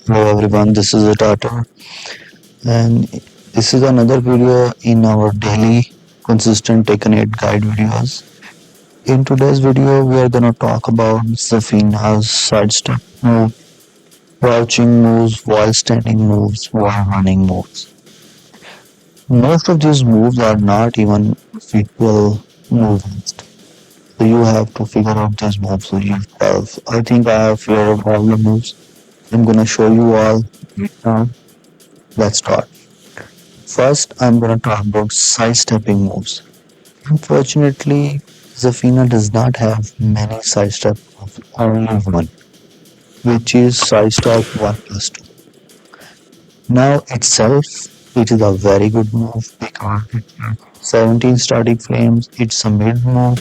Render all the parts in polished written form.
Hello everyone, this is Zatater, and this is another video in our daily consistent Tekken 8 guide videos. In today's video, we are gonna talk about Zafina's sidestep move, crouching moves, while standing moves, while running moves. Most of these moves are not even visual movements, so you have to figure out these moves for yourself. I think I have figured out all the moves. I'm gonna show you all. Now, let's start. First, I'm going to talk about sidestepping moves. Unfortunately, Zafina does not have many sidestep moves, only one, which is sidestep 1 plus 2. Now, itself, it is a very good move because it has 17 static frames, it's a mid move,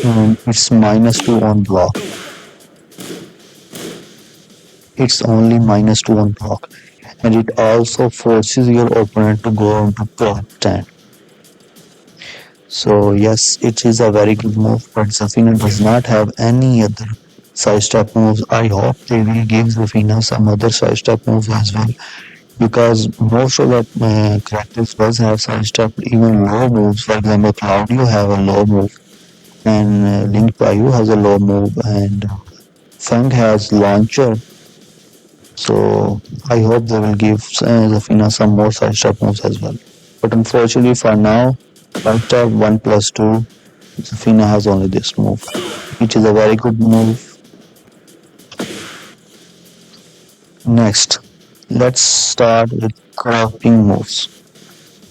and it's minus 2 on block. It's only minus 2 on block, and it also forces your opponent to go into crouch stand. So yes, it is a very good move, but Zafina does not have any other sidestep moves. I hope they will give Zafina some other sidestep moves as well, because most of the characters does have sidestep, even low moves. For example, Claudio have a low move, and Link Payu has a low move, and Feng has launcher. So I hope they will give Zafina some more sidestep moves as well. But unfortunately for now, sidestep 1 plus 2, Zafina has only this move, which is a very good move. Next, let's start with crouching moves.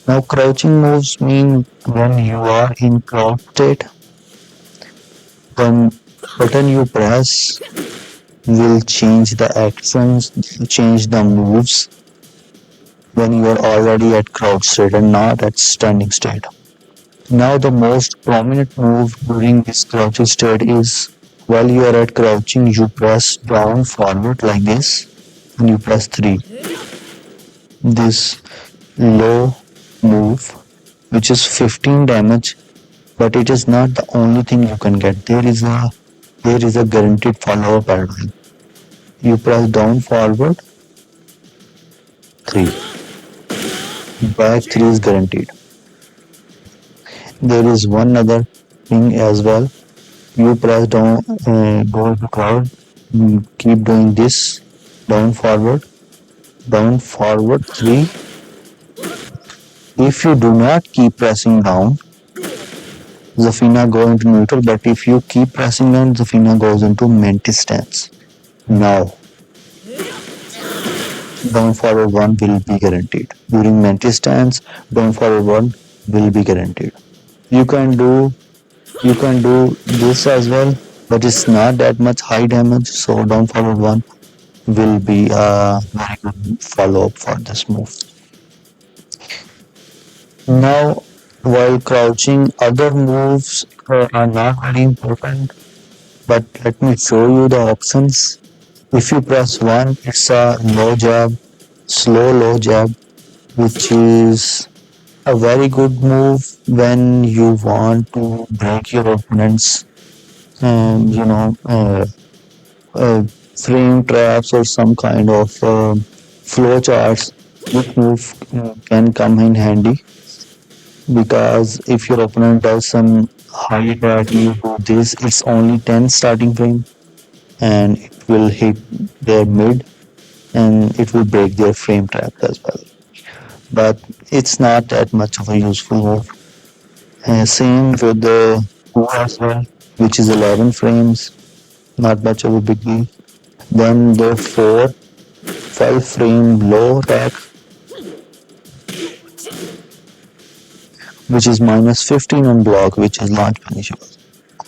Now, crouching moves mean when you are in crouch state, the button you press will change the actions, change the moves when you are already at crouch state and not at standing state. Now, the most prominent move during this crouching state is while you are at crouching, you press down forward like this and you press 3. This low move, which is 15 damage, but it is not the only thing you can get. There is a guaranteed follow-up paradigm. You press down forward 3. Back 3 is guaranteed. There is one other thing as well. You press down, go to crowd, keep doing this, down forward 3. If you do not keep pressing down, Zafina goes into neutral, but if you keep pressing down, Zafina goes into mantis stance. Now, down forward 1 will be guaranteed. During mantis stance, down forward 1 will be guaranteed. You can do this as well, but it's not that much high damage, so down forward 1 will be a very good follow-up for this move. Now, while crouching, other moves are not very important, but let me show you the options. If you press 1, it's a low jab, slow low jab, which is a very good move when you want to break your opponent's, frame traps or some kind of flow charts. This move can come in handy, because if your opponent does some high attack, you do this, it's only 10 starting frame and it will hit their mid and it will break their frame trap as well. But it's not that much of a useful move. Same with the 2 as well, which is 11 frames, not much of a big deal. Then the 4, 12 frame low attack, which is minus 15 on block, which is launch punishable.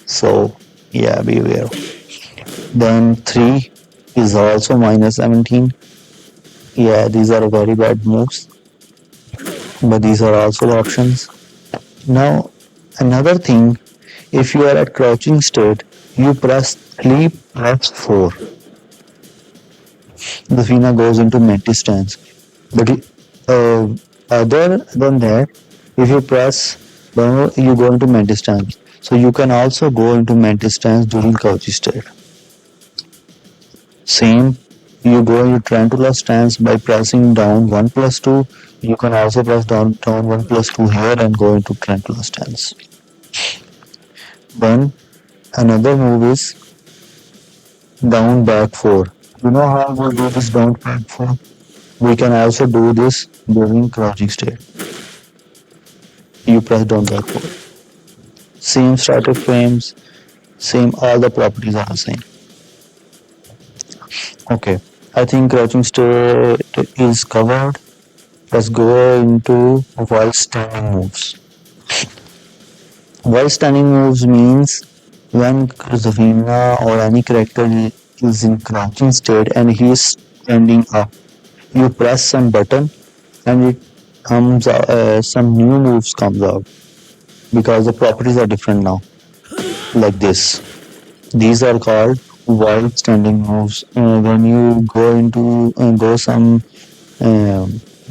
So yeah, beware. Then 3 is also minus 17. Yeah, these are very bad moves, but these are also options. Now, another thing, if you are at crouching state, you press 3 plus 4. Zafina goes into mantis stance. But other than that, if you press down, you go into mantis stance. So you can also go into mantis stance during crouching state. Same You go in tarantula stance by pressing down 1 plus 2. You can also press down 1 plus 2 here and go into tarantula stance. Then another move is down back 4. You know how we do this down back 4? We can also do this during crouching state. You press down back 4. Same static frames, same, all the properties are the same. Okay, I think crouching state is covered. Let's go into while standing moves. While standing moves means when Zafina or any character is in crouching state and he is standing up, you press some button and it comes some new moves comes out because the properties are different now, like this. These are called while standing moves. When you go into um,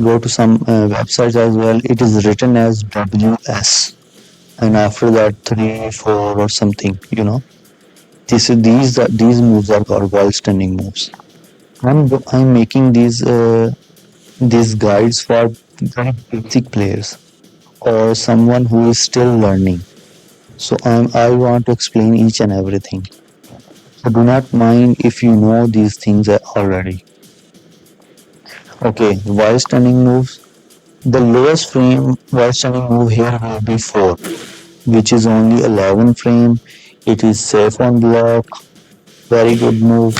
go to some websites as well, it is written as WS, and after that 3, 4 or something. These moves are called while standing moves. I'm making these guides for very basic players or someone who is still learning. So I want to explain each and everything. So do not mind if you know these things already. Okay, while standing moves. The lowest frame while standing move here will be 4, which is only 11 frame. It is safe on block. Very good move.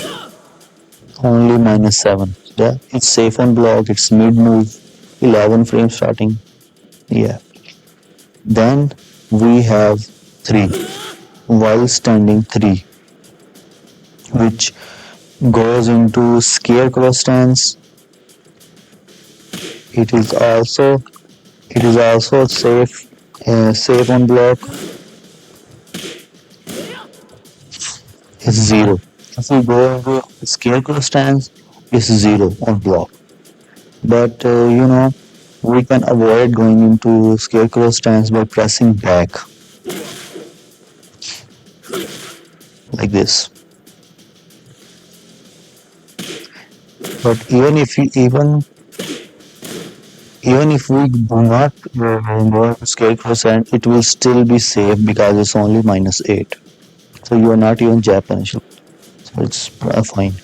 Only -7. Yeah, it's safe on block. It's mid move. 11 frame starting. Yeah. Then we have 3. While standing 3, which goes into scarecrow stance. It is also safe on block. Is 0. If we go into scarecrow stance, it's 0 on block. But we can avoid going into scarecrow stance by pressing back like this. But even if we do not go into scarecrow stance, it will still be safe because it's only -8. So you are not even Japanese. So it's fine.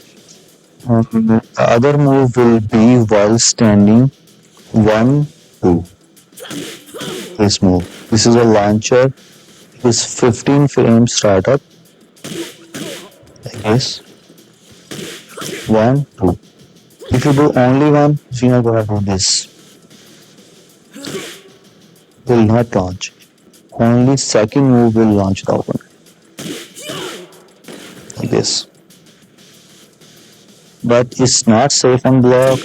The other move will be while standing 1, 2. This move. This is a launcher. It's 15 frame startup. Like this. 1, 2. If you do only one, you're not gonna do this. Will not launch. Only second move will launch the open. Like this. But it's not safe on block.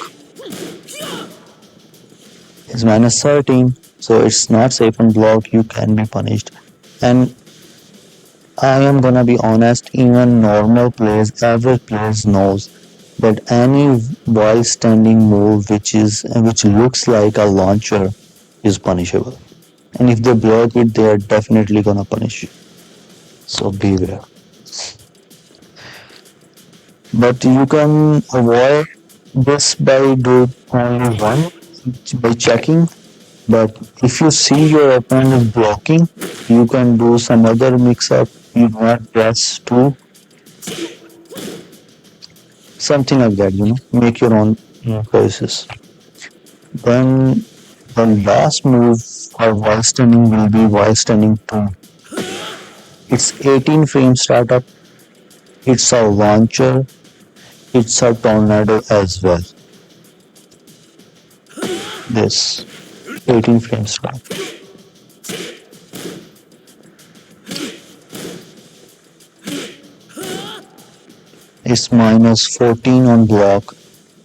It's -13, so it's not safe on block. You can be punished. And I am gonna be honest, even normal players, average players knows that any while standing move which looks like a launcher is punishable. And if they block it, they are definitely gonna punish you. So beware. But you can avoid this by doing only one, by checking. But if you see your opponent is blocking, you can do some other mix-up. You do not press 2. Something like that, Make your own choices. Then the last move for while standing will be while standing 2. It's 18 frame startup. It's a launcher. It's a tornado as well. This 18 frame startup. It's -14 on block.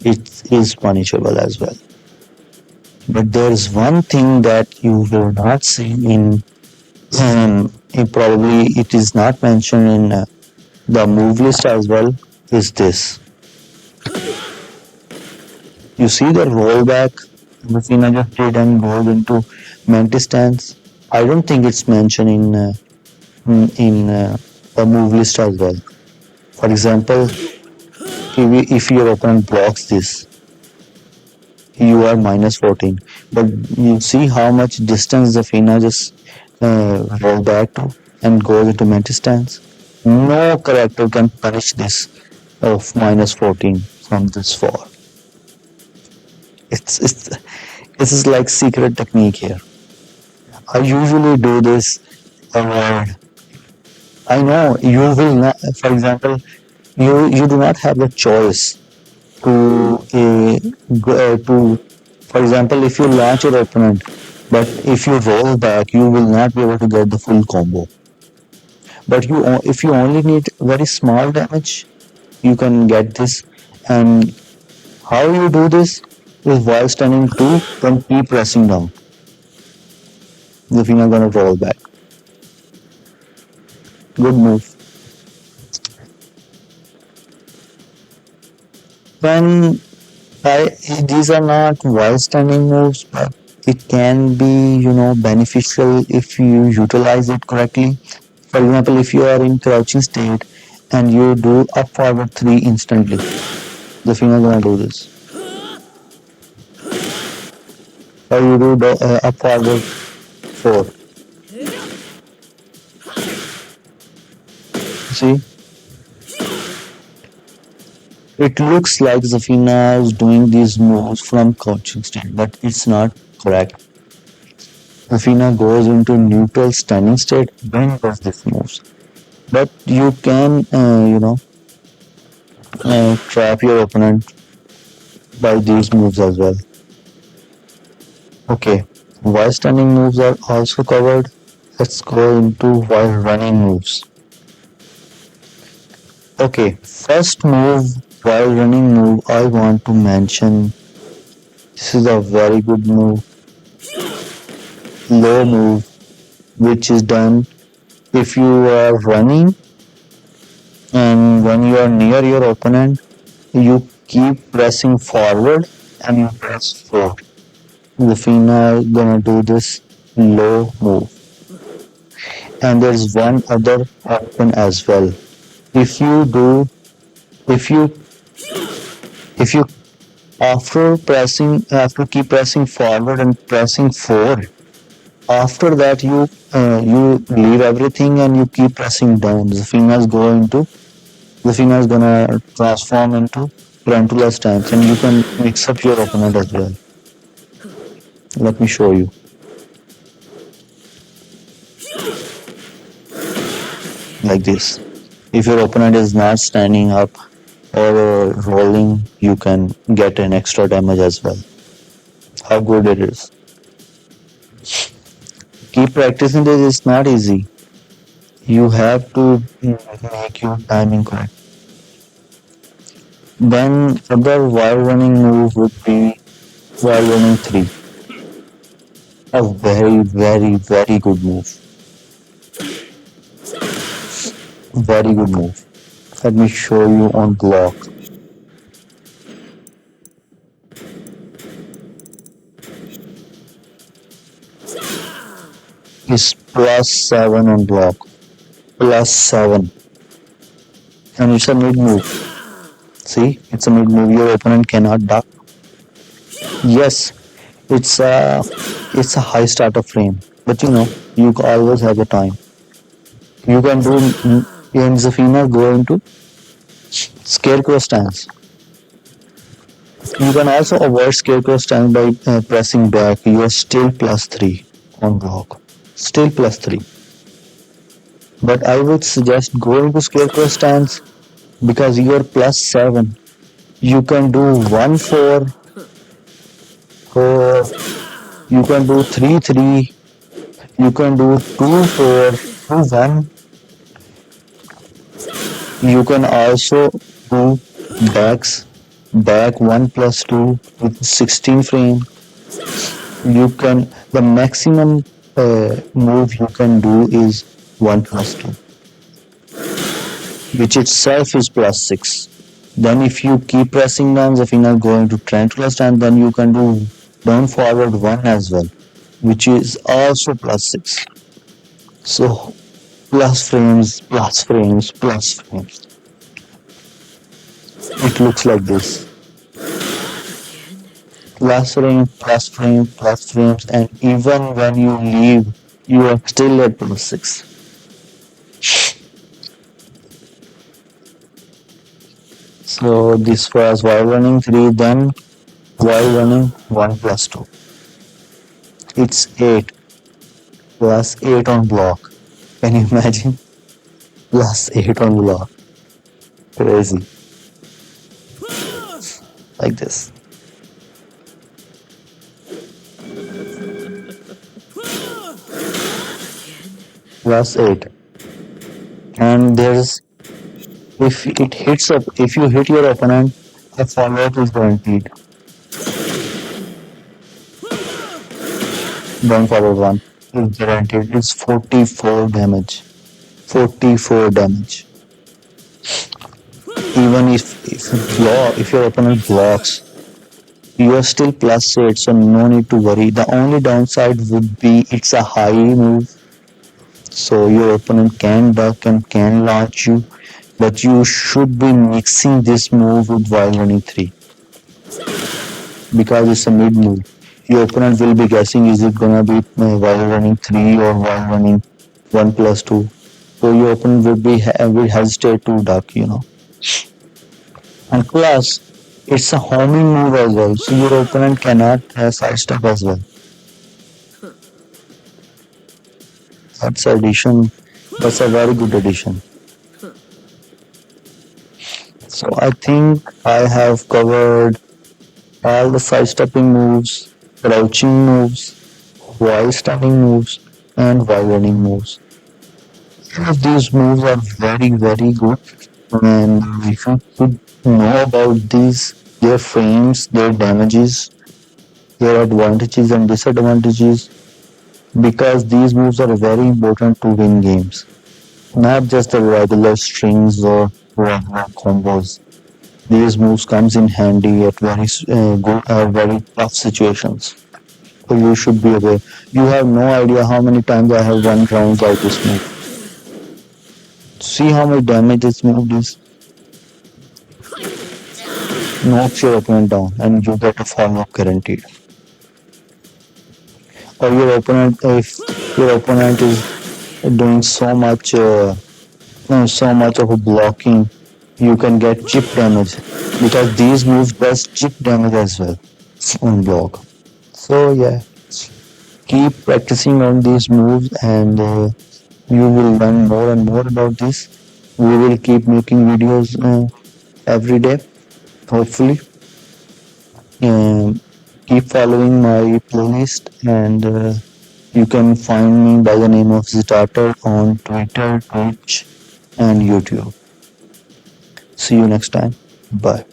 It is punishable as well. But there is one thing that you will not see probably it is not mentioned in the move list as well, is this. You see the rollback Zafina just did and goes into Mantis stance. I don't think it's mentioned in the move list as well. For example, If your opponent blocks this, you are minus 14. But you see how much distance Zafina just roll back to and goes into mental stance. No character can punish this of minus 14 from this far. It's this is like secret technique here. I usually do this avoid. I know you will not. For example, you do not have the choice to for example, if you launch your opponent, but if you roll back, you will not be able to get the full combo. But if you only need very small damage, you can get this. And how you do this is while standing two, then keep pressing down. If you're not gonna roll back, good move. When I these are not while standing moves, but it can be beneficial if you utilize it correctly. For example, if you are in crouching state and you do up forward 3 instantly, the finger gonna do this. Or you do the up forward 4. See, it looks like Zafina is doing these moves from crouching state, but it's not correct. Zafina goes into neutral standing state, then does these moves. But you can, trap your opponent by these moves as well. Okay, while standing moves are also covered. Let's go into while running moves. Okay, first move while running move I want to mention. This is a very good move. Low move, which is done if you are running and when you are near your opponent, you keep pressing forward and you press forward. Zafina gonna do this low move. And there's one other option as well. If you do, if you if you after keep pressing forward and pressing forward, after that you leave everything and you keep pressing down. The is gonna transform into tarantula stance, and you can mix up your opponent as well. Let me show you like this. If your opponent is not standing up or rolling, you can get an extra damage as well. How good it is. Keep practicing this, it's not easy. You have to make your timing correct. Then other while running move would be while running 3. A very, very, very good move. Very good move. Let me show you on block. Is +7 on block. +7. And it's a mid move. See, it's a mid move. Your opponent cannot duck. Yes, it's a high starter frame, but you always have the time. You can do in Zafina go into scarecrow stance. You can also avoid scarecrow stance by pressing back. You are still +3 on block. Still +3. But I would suggest go into scarecrow stance because you are +7. You can do 1-4, or you can do 3-3. You can do 2-4, 2-1. You can also do back 1+2 with 16 frame. The maximum move you can do is 1+2, which itself is +6. Then if you keep pressing down, if you're not going to tarantula stand, then you can do down forward 1 as well, which is also +6. So plus frames, plus frames, plus frames. It looks like this. Plus frames, and even when you leave, you are still at plus 6. So this was while running 3, then while running 1 plus 2. It's 8 plus 8 on block. Can you imagine? Plus 8 on block. Crazy. Like this. Plus 8. And there's, if it hits up, if you hit your opponent, a follow up is guaranteed. Don't forward one. It's guaranteed. It's 44 damage. 44 damage. Even if your opponent blocks, you are still plus 8, so no need to worry. The only downside would be it's a high move, so your opponent can duck and can launch you, but you should be mixing this move with while running 3 because it's a mid move. Your opponent will be guessing is it gonna be while running 3 or while running 1 plus 2. So your opponent will hesitate to duck. And plus, it's a homing move as well, so your opponent cannot sidestep as well. That's addition. That's a very good addition. So I think I have covered all the sidestepping moves, crouching moves, while standing moves, and while running moves. All of these moves are very, very good. And if you could know about these, their frames, their damages, their advantages and disadvantages, because these moves are very important to win games. Not just the regular strings or regular combos. These moves comes in handy at very tough situations. So you should be aware. You have no idea how many times I have won rounds out this move. See how much damage this move is. Knocks your opponent down, and you get a follow up guaranteed. Or your opponent, if your opponent is doing so much of a blocking, you can get chip damage because these moves does chip damage as well on block. So yeah, keep practicing on these moves, and you will learn more and more about this. We will keep making videos every day, hopefully. Um, Keep following my playlist, and you can find me by the name of Zatater on Twitter, Twitch, and YouTube. See you next time. Bye.